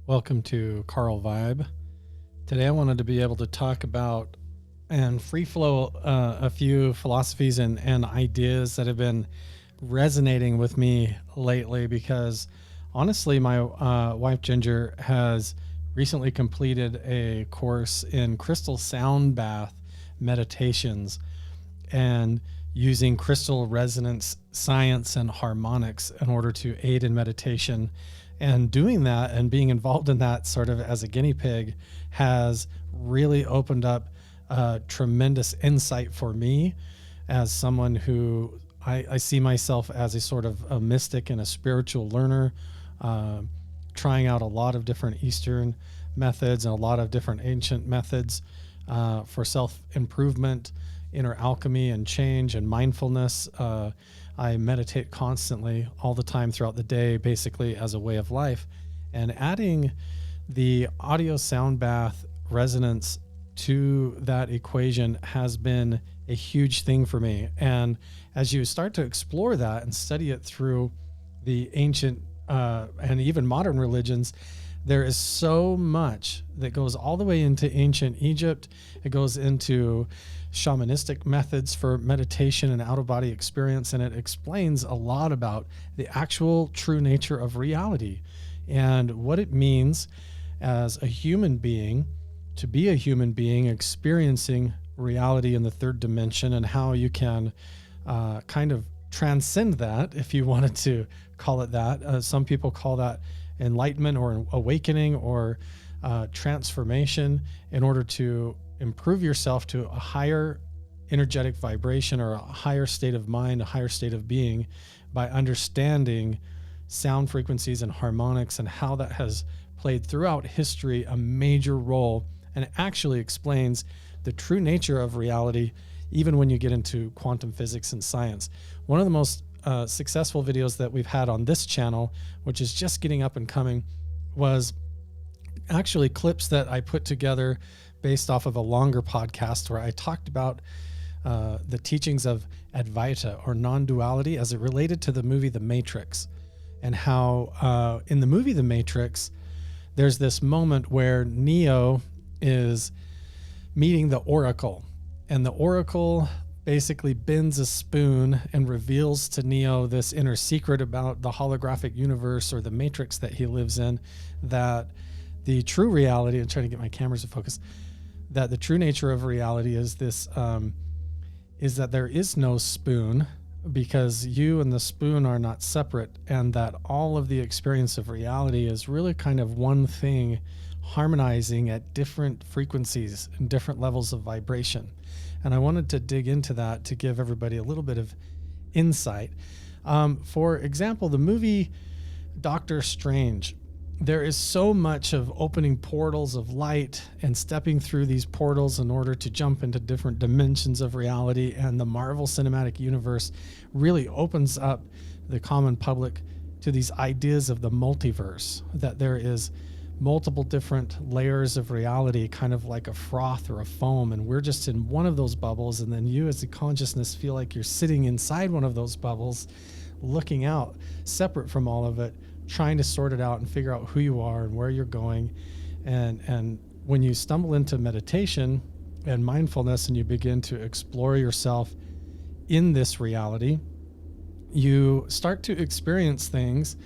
Welcome to Carl Vibe. Today I wanted to be able to talk about and free flow a few philosophies and ideas that have been resonating with me lately because honestly, my wife Ginger has recently completed a course in crystal sound bath meditations and using crystal resonance science and harmonics in order to aid in meditation. And doing that and being involved in that sort of as a guinea pig has really opened up tremendous insight for me as someone who I see myself as a sort of a mystic and a spiritual learner, trying out a lot of different Eastern methods and a lot of different ancient methods for self-improvement, inner alchemy and change and mindfulness. I meditate constantly all the time throughout the day, basically as a way of life. And adding the audio sound bath resonance to that equation has been a huge thing for me. And as you start to explore that and study it through the ancient and even modern religions, there is so much that goes all the way into ancient Egypt. It goes into shamanistic methods for meditation and out-of-body experience, and it explains a lot about the actual true nature of reality and what it means as a human being to be a human being experiencing reality in the third dimension, and how you can kind of transcend that, if you wanted to call it that. Some people call that enlightenment or awakening or transformation, in order to improve yourself to a higher energetic vibration or a higher state of mind, a higher state of being, by understanding sound frequencies and harmonics and how that has played throughout history a major role, and it actually explains the true nature of reality even when you get into quantum physics and science. One of the most successful videos that we've had on this channel, which is just getting up and coming, was actually clips that I put together based off of a longer podcast where I talked about the teachings of Advaita or non-duality as it related to the movie The Matrix, and how in the movie The Matrix, there's this moment where Neo is meeting the Oracle, and the Oracle basically bends a spoon and reveals to Neo this inner secret about the holographic universe or the matrix that he lives in, that the true reality, I'm trying to get my cameras to focus, that the true nature of reality is this, is that there is no spoon, because you and the spoon are not separate, and that all of the experience of reality is really kind of one thing harmonizing at different frequencies and different levels of vibration. And I wanted to dig into that to give everybody a little bit of insight. For example, the movie Doctor Strange, there is so much of opening portals of light and stepping through these portals in order to jump into different dimensions of reality. And the Marvel Cinematic Universe really opens up the common public to these ideas of the multiverse, that there is multiple different layers of reality, kind of like a froth or a foam, and we're just in one of those bubbles, and then you as a consciousness feel like you're sitting inside one of those bubbles, looking out, separate from all of it, trying to sort it out and figure out who you are and where you're going. And when you stumble into meditation and mindfulness and you begin to explore yourself in this reality, you start to experience things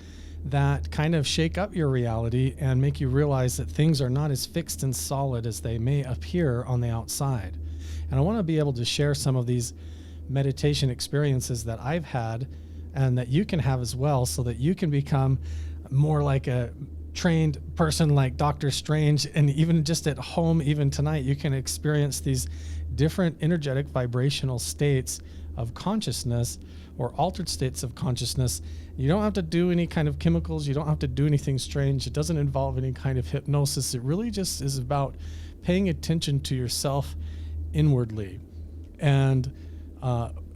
that kind of shake up your reality and make you realize that things are not as fixed and solid as they may appear on the outside. And I want to be able to share some of these meditation experiences that I've had and that you can have as well, so that you can become more like a trained person like Dr. Strange. And even just at home, even tonight, you can experience these different energetic vibrational states of consciousness or altered states of consciousness. You don't have to do any kind of chemicals. You don't have to do anything strange. It doesn't involve any kind of hypnosis. It really just is about paying attention to yourself inwardly and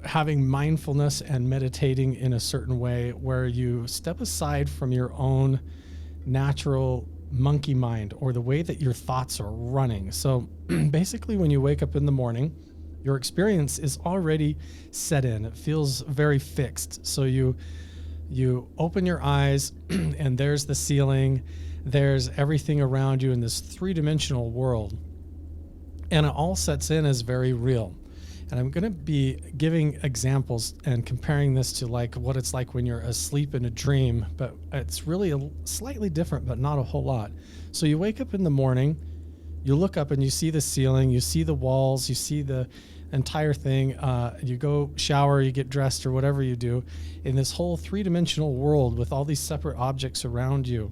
having mindfulness and meditating in a certain way where you step aside from your own natural monkey mind or the way that your thoughts are running. So basically, when you wake up in the morning, your experience is already set in. It feels very fixed. So you You open your eyes and there's the ceiling, there's everything around you in this three-dimensional world. And it all sets in as very real. And I'm going to be giving examples and comparing this to like what it's like when you're asleep in a dream, but it's really slightly different, but not a whole lot. So you wake up in the morning, you look up and you see the ceiling, you see the walls, you see the entire thing. You go shower, you get dressed or whatever you do in this whole three-dimensional world with all these separate objects around you.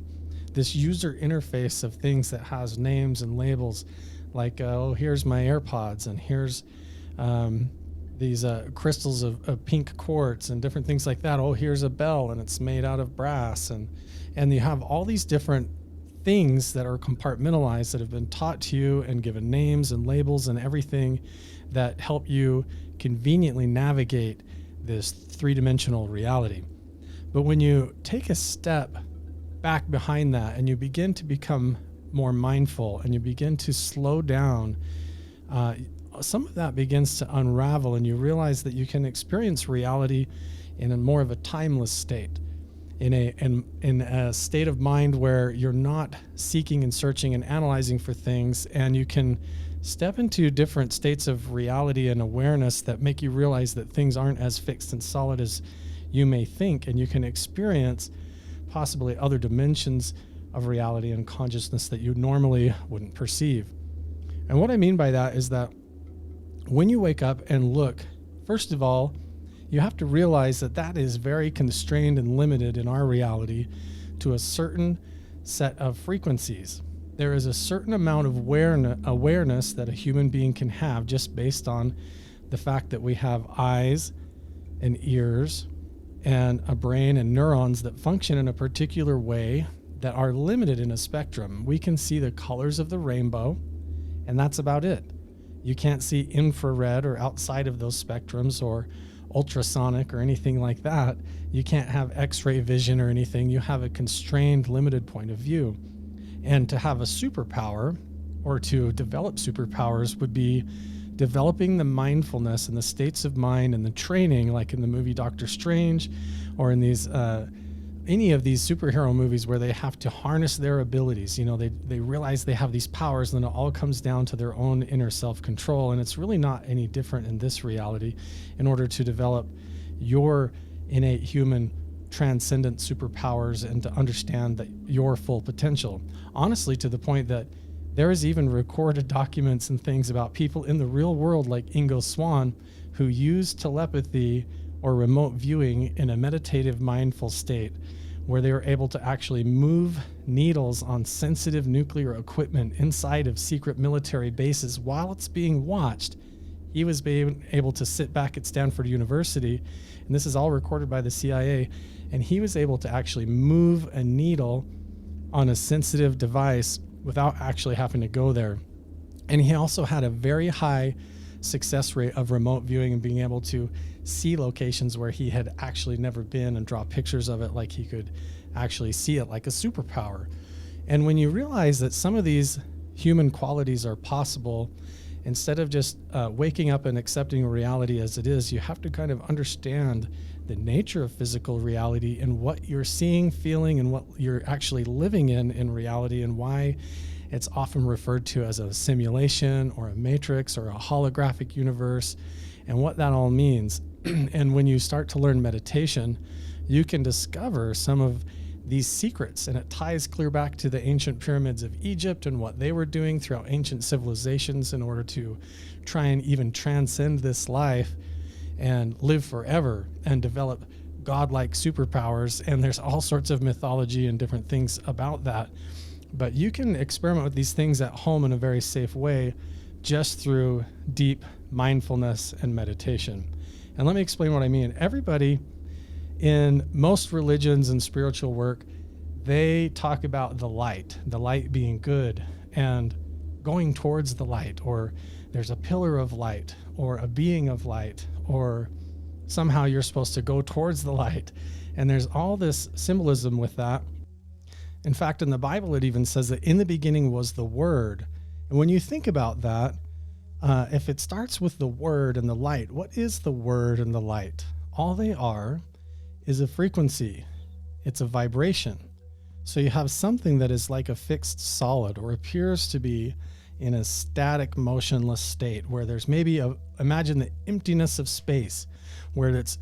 This user interface of things that has names and labels like, oh, here's my AirPods and here's these crystals of pink quartz and different things like that. Oh, here's a bell and it's made out of brass. And you have all these different things that are compartmentalized that have been taught to you and given names and labels and everything that help you conveniently navigate this three-dimensional reality. But when you take a step back behind that and you begin to become more mindful and you begin to slow down, some of that begins to unravel and you realize that you can experience reality in a more of a timeless state, in a state of mind where you're not seeking and searching and analyzing for things, and you can step into different states of reality and awareness that make you realize that things aren't as fixed and solid as you may think, and you can experience possibly other dimensions of reality and consciousness that you normally wouldn't perceive. And what I mean by that is that when you wake up and look, first of all, you have to realize that that is very constrained and limited in our reality to a certain set of frequencies. There is a certain amount of awareness that a human being can have just based on the fact that we have eyes and ears and a brain and neurons that function in a particular way that are limited in a spectrum. We can see the colors of the rainbow, and that's about it. You can't see infrared or outside of those spectrums or ultrasonic or anything like that. You can't have X-ray vision or anything. You have a constrained, limited point of view. And to have a superpower or to develop superpowers would be developing the mindfulness and the states of mind and the training, like in the movie Doctor Strange or in these any of these superhero movies where they have to harness their abilities. You know, they realize they have these powers, and then it all comes down to their own inner self-control. And it's really not any different in this reality in order to develop your innate human transcendent superpowers and to understand that your full potential. Honestly, to the point that there is even recorded documents and things about people in the real world like Ingo Swann who use telepathy or remote viewing in a meditative mindful state where they were able to actually move needles on sensitive nuclear equipment inside of secret military bases while it's being watched. He was being able to sit back at Stanford University, and this is all recorded by the CIA, and he was able to actually move a needle on a sensitive device without actually having to go there. And he also had a very high success rate of remote viewing and being able to see locations where he had actually never been and draw pictures of it like he could actually see it like a superpower. And when you realize that some of these human qualities are possible, instead of just waking up and accepting reality as it is, you have to kind of understand the nature of physical reality and what you're seeing, feeling, and what you're actually living in reality, and why it's often referred to as a simulation or a matrix or a holographic universe, and what that all means. And when you start to learn meditation, you can discover some of these secrets, and it ties clear back to the ancient pyramids of Egypt and what they were doing throughout ancient civilizations in order to try and even transcend this life and live forever and develop godlike superpowers. And there's all sorts of mythology and different things about that. But you can experiment with these things at home in a very safe way just through deep mindfulness and meditation. And let me explain what I mean. Everybody in most religions and spiritual work, they talk about the light being good and going towards the light, or there's a pillar of light or a being of light, or somehow you're supposed to go towards the light. And there's all this symbolism with that. In fact, in the Bible, it even says that in the beginning was the Word. And when you think about that, if it starts with the Word and the light, what is the Word and the light? All they are is a frequency. It's a vibration. So you have something that is like a fixed solid or appears to be in a static, motionless state where there's maybe imagine the emptiness of space where it's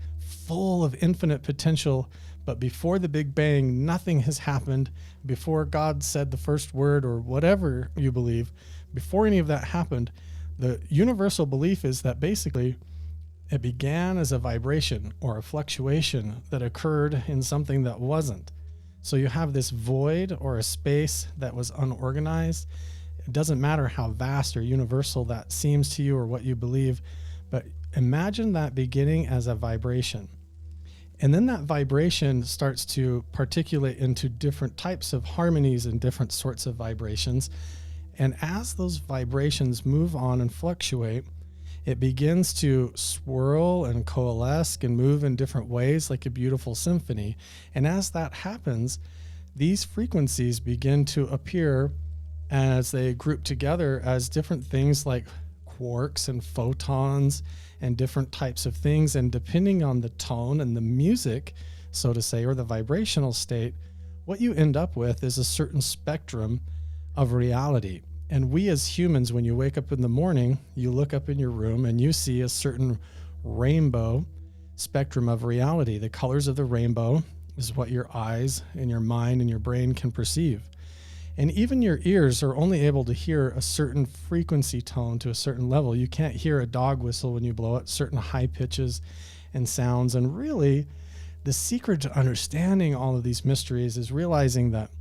full of infinite potential, but before the Big Bang, nothing has happened. Before God said the first word or whatever you believe, before any of that happened, the universal belief is that basically it began as a vibration or a fluctuation that occurred in something that wasn't. So you have this void or a space that was unorganized. It doesn't matter how vast or universal that seems to you or what you believe, but imagine that beginning as a vibration. And then that vibration starts to particulate into different types of harmonies and different sorts of vibrations. And as those vibrations move on and fluctuate, it begins to swirl and coalesce and move in different ways like a beautiful symphony. And as that happens, these frequencies begin to appear as they group together as different things like quarks and photons and different types of things. And depending on the tone and the music, so to say, or the vibrational state, what you end up with is a certain spectrum of reality. And we as humans, when you wake up in the morning, you look up in your room and you see a certain rainbow spectrum of reality. The colors of the rainbow is what your eyes and your mind and your brain can perceive. And even your ears are only able to hear a certain frequency tone to a certain level. You can't hear a dog whistle when you blow it, certain high pitches and sounds. And really, the secret to understanding all of these mysteries is realizing that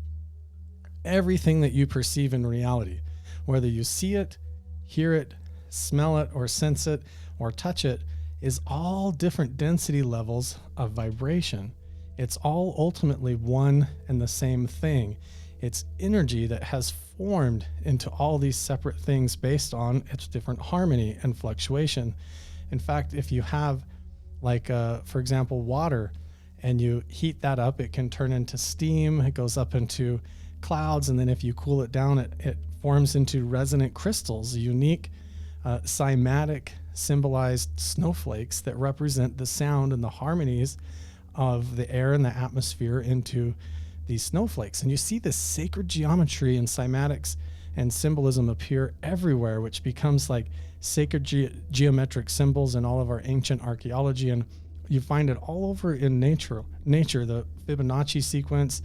everything that you perceive in reality, whether you see it, hear it, smell it, or sense it, or touch it, is all different density levels of vibration. It's all ultimately one and the same thing. It's energy that has formed into all these separate things based on its different harmony and fluctuation. In fact, if you have, like, for example, water, and you heat that up, it can turn into steam. It goes up into clouds, and then if you cool it down, it forms into resonant crystals, unique cymatic symbolized snowflakes that represent the sound and the harmonies of the air and the atmosphere into these snowflakes. And you see this sacred geometry and cymatics and symbolism appear everywhere, which becomes like sacred geometric symbols in all of our ancient archaeology. And you find it all over in nature, the Fibonacci sequence,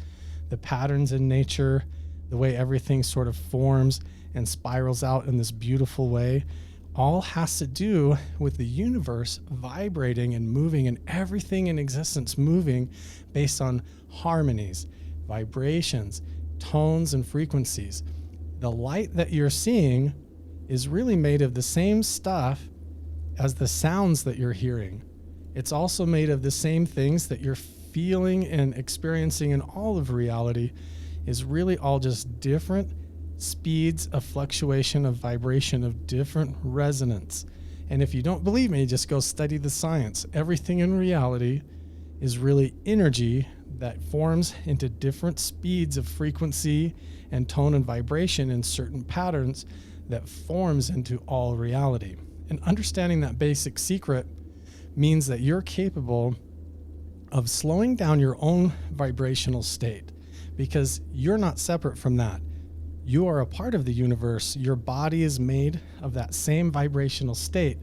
the patterns in nature, the way everything sort of forms and spirals out in this beautiful way, all has to do with the universe vibrating and moving, and everything in existence moving based on harmonies, vibrations, tones, and frequencies. The light that you're seeing is really made of the same stuff as the sounds that you're hearing. It's also made of the same things that you're feeling and experiencing in all of reality. Is really all just different speeds of fluctuation of vibration of different resonance. And if you don't believe me, just go study the science. Everything in reality is really energy that forms into different speeds of frequency and tone and vibration in certain patterns that forms into all reality. And understanding that basic secret means that you're capable of slowing down your own vibrational state, because you're not separate from that. You are a part of the universe. Your body is made of that same vibrational state.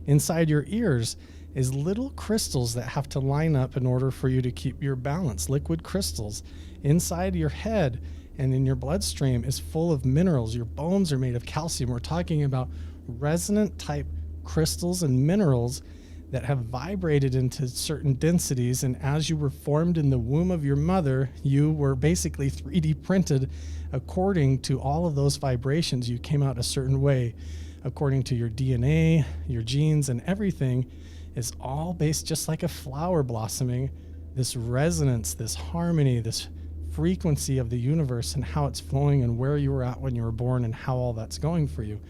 Inside your ears is little crystals that have to line up in order for you to keep your balance, liquid crystals. Inside your head and in your bloodstream is full of minerals. Your bones are made of calcium. We're talking about resonant type crystals and minerals that have vibrated into certain densities. And as you were formed in the womb of your mother, you were basically 3D printed according to all of those vibrations. You came out a certain way according to your DNA, your genes, and everything is all based just like a flower blossoming, this resonance, this harmony, this frequency of the universe and how it's flowing and where you were at when you were born and how all that's going for you.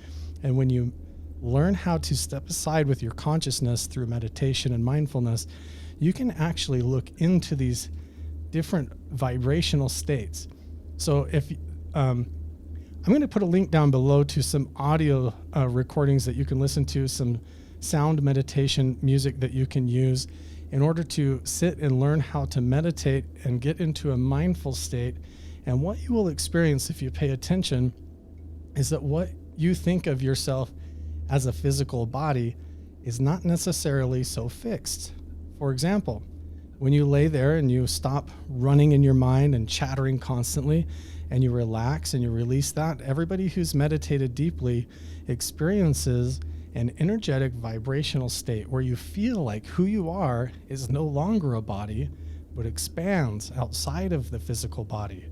And when you learn how to step aside with your consciousness through meditation and mindfulness, you can actually look into these different vibrational states. So if I'm going to put a link down below to some audio recordings that you can listen to, some sound meditation music that you can use. in order to sit and learn how to meditate and get into a mindful state. And what you will experience if you pay attention is that what you think of yourself as a physical body is not necessarily so fixed. For example, when you lay there and you stop running in your mind and chattering constantly, and you relax and you release that, everybody who's meditated deeply experiences an energetic vibrational state where you feel like who you are is no longer a body, but expands outside of the physical body.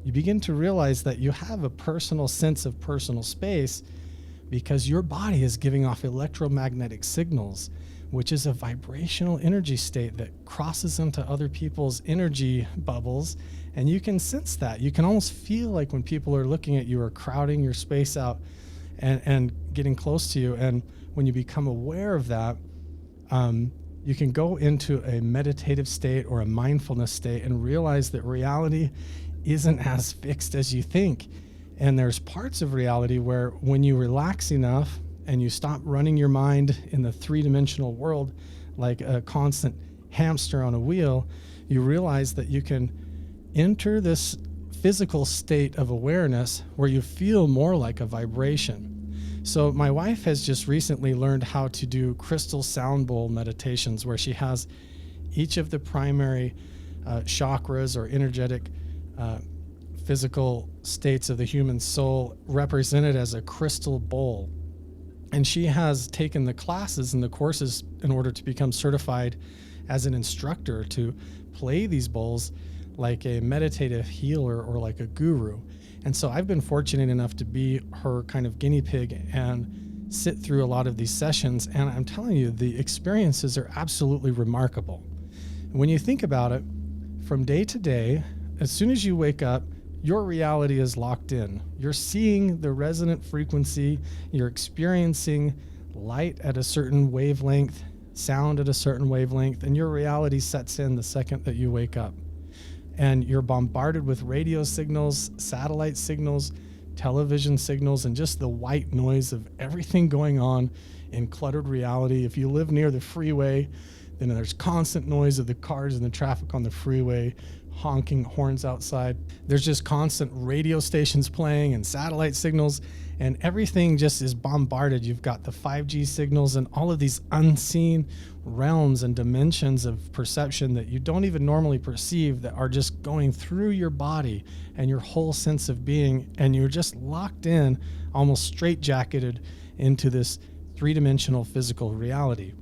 You begin to realize that you have a personal sense of personal space because your body is giving off electromagnetic signals, which is a vibrational energy state that crosses into other people's energy bubbles. And you can sense that. You can almost feel like when people are looking at you or crowding your space out and getting close to you. And when you become aware of that, you can go into a meditative state or a mindfulness state and realize that reality isn't as fixed as you think. And there's parts of reality where when you relax enough and you stop running your mind in the three-dimensional world like a constant hamster on a wheel, you realize that you can enter this physical state of awareness where you feel more like a vibration. So my wife has just recently learned how to do crystal sound bowl meditations, where she has each of the primary chakras or energetic physical states of the human soul represented as a crystal bowl. And she has taken the classes and the courses in order to become certified as an instructor to play these bowls like a meditative healer or like a guru. And so I've been fortunate enough to be her kind of guinea pig and sit through a lot of these sessions. And I'm telling you, the experiences are absolutely remarkable. When you think about it, from day to day, as soon as you wake up, your reality is locked in. You're seeing the resonant frequency, you're experiencing light at a certain wavelength, sound at a certain wavelength, and your reality sets in the second that you wake up. And you're bombarded with radio signals, satellite signals, television signals, and just the white noise of everything going on in cluttered reality. If you live near the freeway, then there's constant noise of the cars and the traffic on the freeway, honking horns outside. There's just constant radio stations playing and satellite signals, and everything just is bombarded. You've got the 5G signals and all of these unseen realms and dimensions of perception that you don't even normally perceive that are just going through your body and your whole sense of being, and you're just locked in, almost straitjacketed into this three-dimensional physical reality.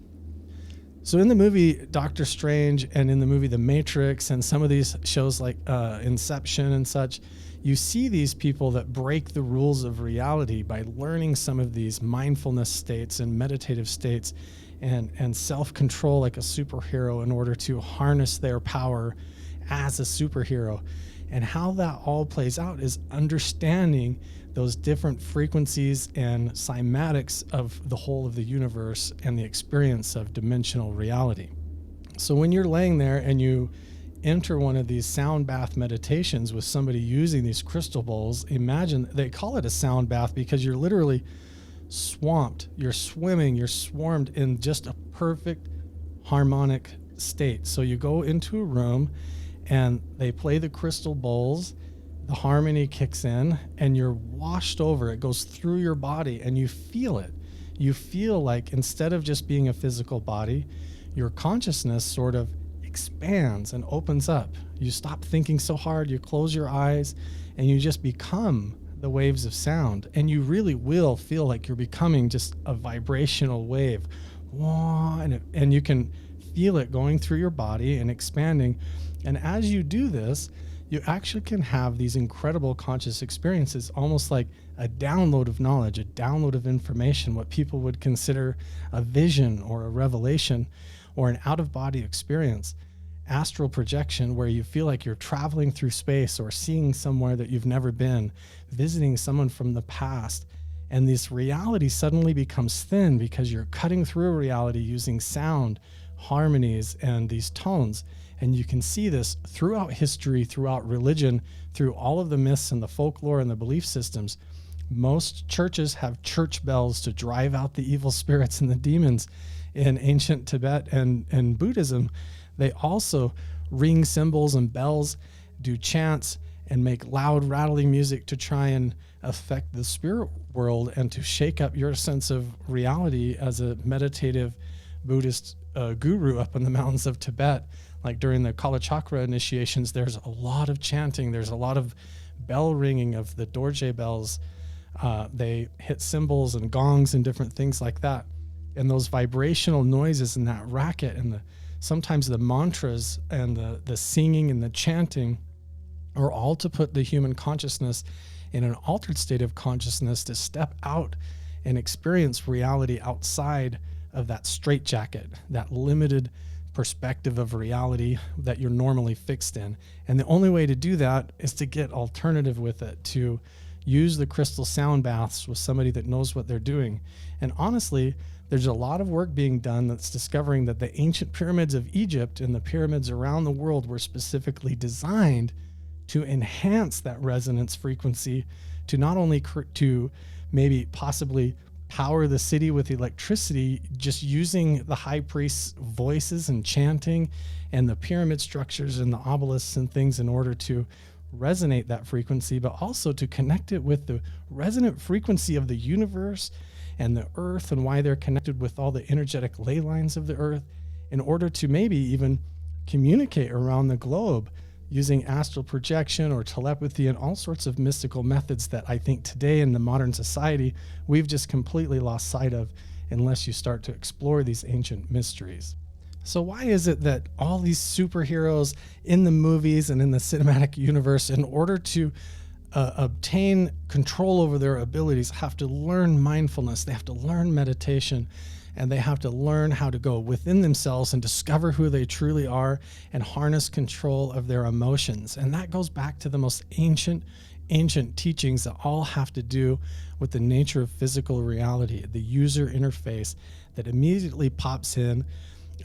So in the movie Doctor Strange and in the movie The Matrix and some of these shows like Inception and such, you see these people that break the rules of reality by learning some of these mindfulness states and meditative states and self-control like a superhero in order to harness their power as a superhero. And how that all plays out is understanding those different frequencies and cymatics of the whole of the universe and the experience of dimensional reality. So when you're laying there and you enter one of these sound bath meditations with somebody using these crystal bowls, imagine, they call it a sound bath because you're literally swamped, you're swimming, you're swarmed in just a perfect harmonic state. So you go into a room and they play the crystal bowls, the harmony kicks in, and you're washed over. It goes through your body and you feel it. You feel like instead of just being a physical body, your consciousness sort of expands and opens up. You stop thinking so hard, you close your eyes, and you just become the waves of sound. And you really will feel like you're becoming just a vibrational wave. And you can feel it going through your body and expanding. And as you do this, you actually can have these incredible conscious experiences, almost like a download of knowledge, a download of information, what people would consider a vision or a revelation or an out-of-body experience. Astral projection, where you feel like you're traveling through space or seeing somewhere that you've never been, visiting someone from the past. And this reality suddenly becomes thin because you're cutting through a reality using sound, harmonies, and these tones. And you can see this throughout history, throughout religion, through all of the myths and the folklore and the belief systems. Most churches have church bells to drive out the evil spirits and the demons in ancient Tibet and Buddhism, they also ring cymbals and bells, do chants, and make loud, rattling music to try and affect the spirit world and to shake up your sense of reality as a meditative Buddhist guru up in the mountains of Tibet. Like during the Kalachakra initiations, there's a lot of chanting. There's a lot of bell ringing of the Dorje bells. They hit cymbals and gongs and different things like that. And those vibrational noises and that racket and sometimes the mantras and the singing and the chanting are all to put the human consciousness in an altered state of consciousness to step out and experience reality outside of that straitjacket, that limited perspective of reality that you're normally fixed in. And the only way to do that is to get alternative with it, to use the crystal sound baths with somebody that knows what they're doing. And honestly, there's a lot of work being done that's discovering that the ancient pyramids of Egypt and the pyramids around the world were specifically designed to enhance that resonance frequency, to not only to maybe possibly power the city with electricity, just using the high priest's voices and chanting and the pyramid structures and the obelisks and things in order to resonate that frequency, but also to connect it with the resonant frequency of the universe and the earth and why they're connected with all the energetic ley lines of the earth in order to maybe even communicate around the globe using astral projection or telepathy and all sorts of mystical methods that I think today in the modern society we've just completely lost sight of unless you start to explore these ancient mysteries. So why is it that all these superheroes in the movies and in the cinematic universe, in order to obtain control over their abilities, have to learn mindfulness, they have to learn meditation, and they have to learn how to go within themselves and discover who they truly are and harness control of their emotions? And that goes back to the most ancient teachings that all have to do with the nature of physical reality, the user interface that immediately pops in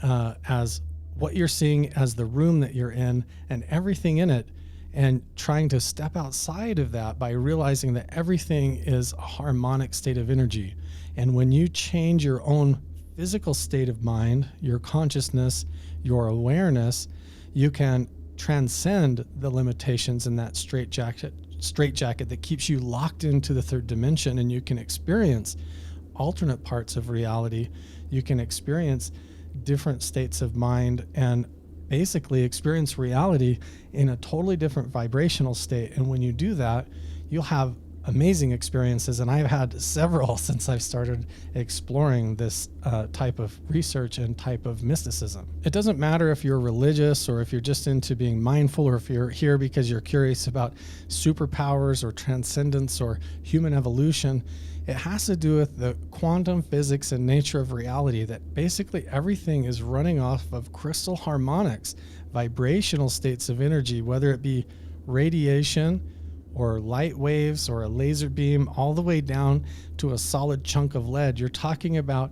as what you're seeing as the room that you're in and everything in it, and trying to step outside of that by realizing that everything is a harmonic state of energy. And when you change your own physical state of mind, your consciousness, your awareness, you can transcend the limitations in that straitjacket that keeps you locked into the third dimension, and you can experience alternate parts of reality. You can experience different states of mind and basically experience reality in a totally different vibrational state. And when you do that, you'll have amazing experiences. And I've had several since I've started exploring this type of research and type of mysticism. It doesn't matter if you're religious or if you're just into being mindful, or if you're here because you're curious about superpowers or transcendence or human evolution. It has to do with the quantum physics and nature of reality, that basically everything is running off of crystal harmonics, vibrational states of energy, whether it be radiation or light waves or a laser beam, all the way down to a solid chunk of lead. You're talking about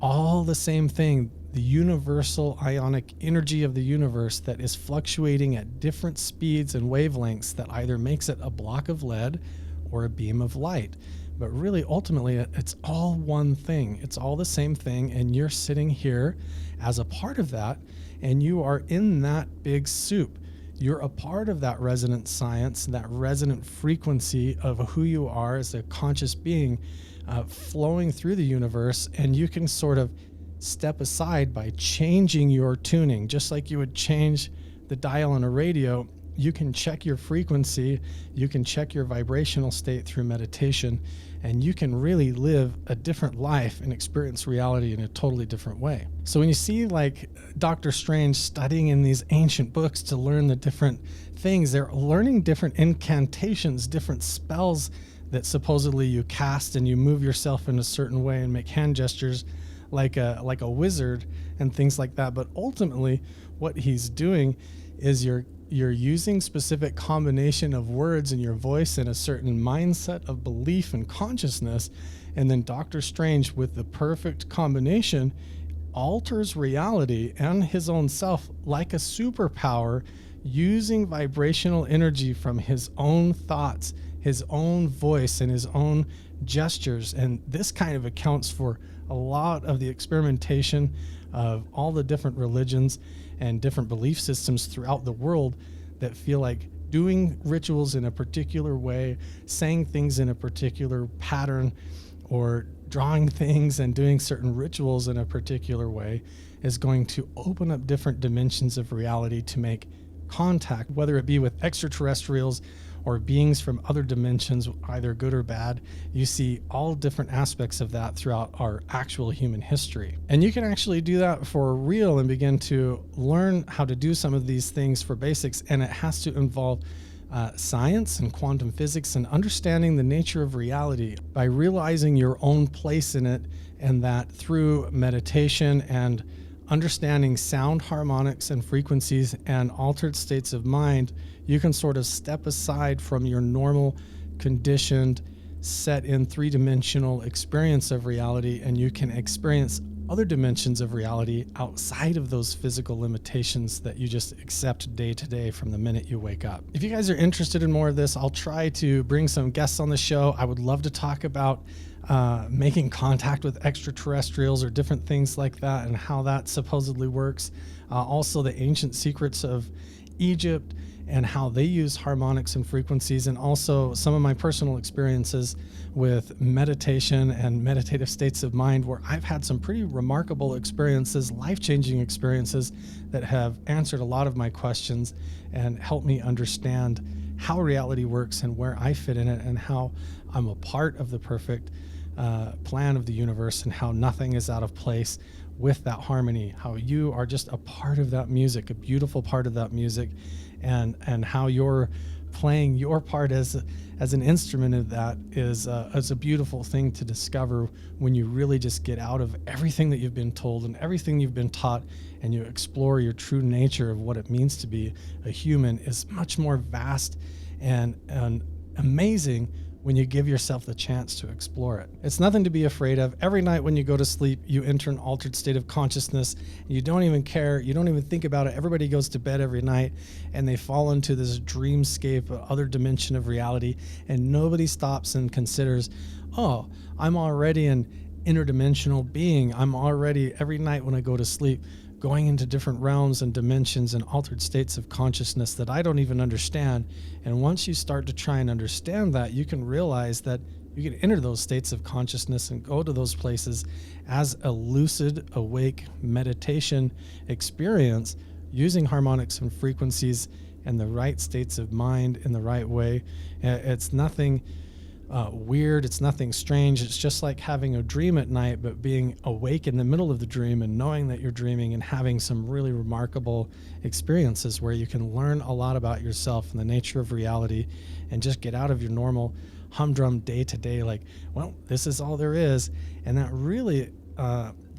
all the same thing, the universal ionic energy of the universe that is fluctuating at different speeds and wavelengths that either makes it a block of lead or a beam of light. But really, ultimately, it's all one thing. It's all the same thing, and you're sitting here as a part of that, and you are in that big soup. You're a part of that resonant science, that resonant frequency of who you are as a conscious being flowing through the universe, and you can sort of step aside by changing your tuning, just like you would change the dial on a radio. You can check your frequency, you can check your vibrational state through meditation, and you can really live a different life and experience reality in a totally different way. So when you see like Dr. Strange studying in these ancient books to learn the different things, they're learning different incantations, different spells that supposedly you cast, and you move yourself in a certain way and make hand gestures like a wizard and things like that. But ultimately what he's doing is you're using specific combination of words in your voice and a certain mindset of belief and consciousness, and then Dr. Strange, with the perfect combination, alters reality and his own self like a superpower, using vibrational energy from his own thoughts, his own voice, and his own gestures. And this kind of accounts for a lot of the experimentation of all the different religions and different belief systems throughout the world that feel like doing rituals in a particular way, saying things in a particular pattern, or drawing things and doing certain rituals in a particular way is going to open up different dimensions of reality to make contact, whether it be with extraterrestrials or beings from other dimensions, either good or bad. You see all different aspects of that throughout our actual human history. And you can actually do that for real and begin to learn how to do some of these things for basics. And it has to involve science and quantum physics and understanding the nature of reality by realizing your own place in it, and that through meditation and understanding sound harmonics and frequencies and altered states of mind, you can sort of step aside from your normal, conditioned, set in three-dimensional experience of reality, and you can experience other dimensions of reality outside of those physical limitations that you just accept day to day from the minute you wake up. If you guys are interested in more of this, I'll try to bring some guests on the show. I would love to talk about making contact with extraterrestrials or different things like that and how that supposedly works. Also the ancient secrets of Egypt and how they use harmonics and frequencies, and also some of my personal experiences with meditation and meditative states of mind, where I've had some pretty remarkable experiences, life-changing experiences that have answered a lot of my questions and helped me understand how reality works and where I fit in it, and how I'm a part of the perfect plan of the universe, and how nothing is out of place with that harmony, how you are just a part of that music, a beautiful part of that music, and how you're playing your part as an instrument of that is a beautiful thing to discover when you really just get out of everything that you've been told and everything you've been taught, and you explore your true nature of what it means to be a human. Is much more vast and amazing when you give yourself the chance to explore it. It's nothing to be afraid of. Every night when you go to sleep, you enter an altered state of consciousness. You don't even care. You don't even think about it. Everybody goes to bed every night and they fall into this dreamscape, other dimension of reality, and nobody stops and considers, oh, I'm already an interdimensional being. I'm already, every night when I go to sleep, going into different realms and dimensions and altered states of consciousness that I don't even understand. And once you start to try and understand that, you can realize that you can enter those states of consciousness and go to those places as a lucid, awake meditation experience using harmonics and frequencies and the right states of mind in the right way. It's nothing weird. It's nothing strange. It's just like having a dream at night, but being awake in the middle of the dream and knowing that you're dreaming and having some really remarkable experiences where you can learn a lot about yourself and the nature of reality, and just get out of your normal humdrum day to day, like, well, this is all there is. And that really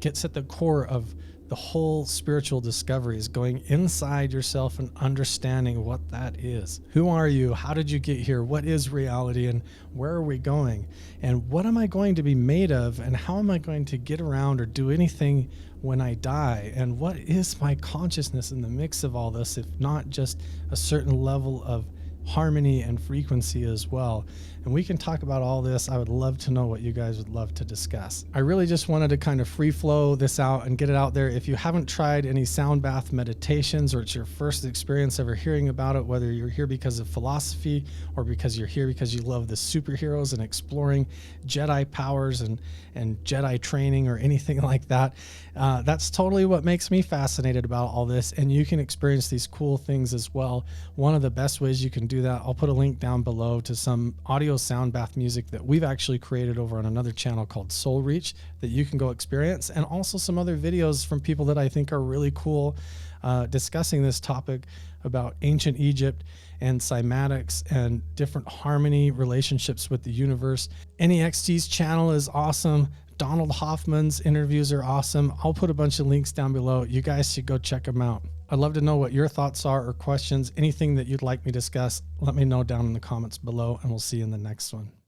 gets at the core of the whole spiritual discovery, is going inside yourself and understanding what that is. Who are you? How did you get here? What is reality? And where are we going? And what am I going to be made of? And how am I going to get around or do anything when I die? And what is my consciousness in the mix of all this, if not just a certain level of harmony and frequency as well? And we can talk about all this. I would love to know what you guys would love to discuss. I really just wanted to kind of free flow this out and get it out there. If you haven't tried any sound bath meditations, or it's your first experience ever hearing about it, whether you're here because of philosophy or because you're here because you love the superheroes and exploring Jedi powers and Jedi training or anything like that, that's totally what makes me fascinated about all this. And you can experience these cool things as well. One of the best ways you can do that, I'll put a link down below to some audio sound bath music that we've actually created over on another channel called Soul Reach that you can go experience, and also some other videos from people that I think are really cool discussing this topic about ancient Egypt and cymatics and different harmony relationships with the universe. Anyextee's channel is awesome. Donald Hoffman's interviews are awesome. I'll put a bunch of links down below. You guys should go check them out. I'd love to know what your thoughts are or questions, anything that you'd like me to discuss. Let me know down in the comments below, and we'll see you in the next one.